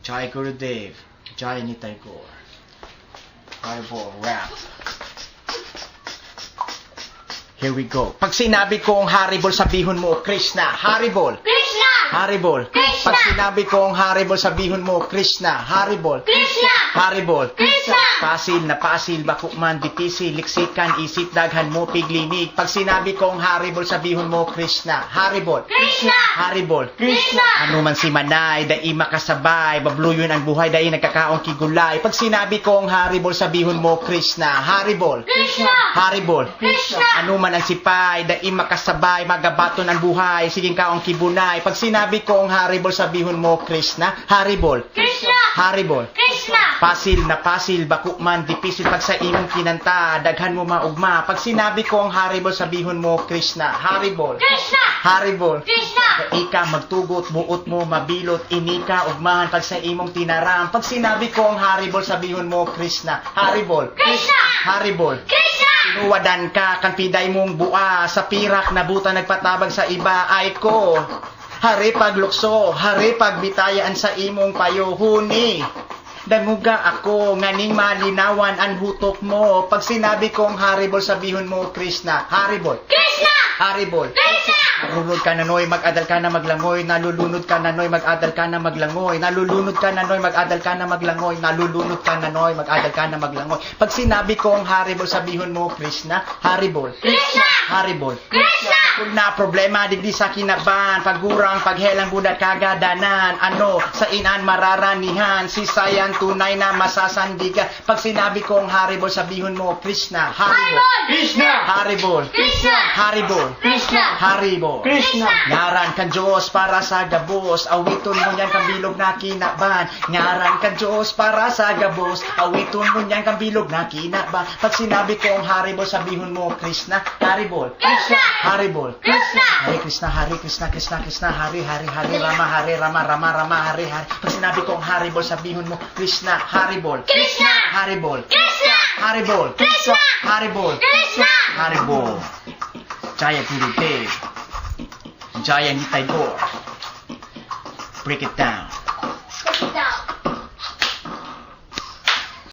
Jai Gurudev, Jai Nitai Gaur. Bible rap. Here we go. Pag sinabi kong Haribol, sabihon mo, Krishna. Haribol. Krishna! Haribol. Krishna! Pag sinabi kong Haribol, sabihon mo, Krishna. Haribol. Krishna! Haribol. Krishna! Pasil na pasil, bakukman, dipisi, liksikan, isip, daghan mo, piglinig. Pag sinabi kong Haribol, sabihon mo, Krishna. Haribol. Krishna! Haribol. Krishna! Ano man si Manay, dai makasabay, babluyon ang buhay, dai nagkakaong kigulay. Pag sinabi kong Haribol, sabihon mo, Krishna. Haribol. Krishna! Haribol. Krishna! Ano man ang sipay, dai makasabay, magabaton ang buhay, siging kaong kibunay. Pag sinabi kong Haribol, sabihon mo, Krishna. Haribol. Krishna! Haribol. Krishna! Pasil na pasil, bakukman, dipisil pag sa imong kinanta, daghan mo maugma. Pag sinabi kong Haribol, sabihon mo, Krishna. Haribol. Krishna! Haribol. Krishna! Ika magtugot, buot mo, mabilot, inika, ugmahan pag sa imong tinaram. Pag sinabi kong Haribol, sabihon mo, Krishna. Haribol. Krishna! Haribol. Krishna! Tinuwadan ka, kan piday mong bua, sa pirak na buta nagpatabag sa iba, ay ko. Hari paglukso, hari pagbitayaan sa imong payohuni. Damuga ako, nganing malinawan ang hutok mo. Pag sinabi kong Haribol, sabihon mo, Krishna. Haribol. Krishna! Haribol. Krishna! Nalulunod ka na noy, mag-adal ka na maglangoy. Nalulunod ka na noy, mag-adal ka na maglangoy. Nalulunod ka na noy, mag-adal ka na maglangoy. Nalulunod ka na noy, mag-adal ka na maglangoy. Pag sinabi kong Haribol, sabihon mo, Krishna. Haribol. Krishna! Haribol. Krishna! Kung na problema, digdi sa kinaban, pagurang, paghelang budak kagadanan, ano, sa inan mararanihan, si sayang tunay na masasandigan. Pag sinabi kong Haribol, sabihon mo, Krishna. Haribol. Krishna! Haribol. Krishna! Haribol. Krishna! Haribol. Krishna! Ngaran ka Diyos para sa gabos, awiton mo niyan kabilog na kinaban. Ngaran ka Diyos para sa gabos, awiton mo niyan kabilog na kinaban. Pag sinabi kong Haribol, sabihon mo, Krishna. Haribol. Krishna! Haribol. Krishna! Hare Krishna, Hare Krishna, Krishna Krishna, Hare Hare, Hare Rama, Hare Rama, Rama Rama, Hare Hare. Pag sinabi kong Haribol, sabihon mo, Krishna. Haribol. Krishna! Haribol. Krishna! Haribol. Krishna! Haribol. Krishna! Haribol. Jaya Gurudev. Jaya Nitai Gaur. Break it down.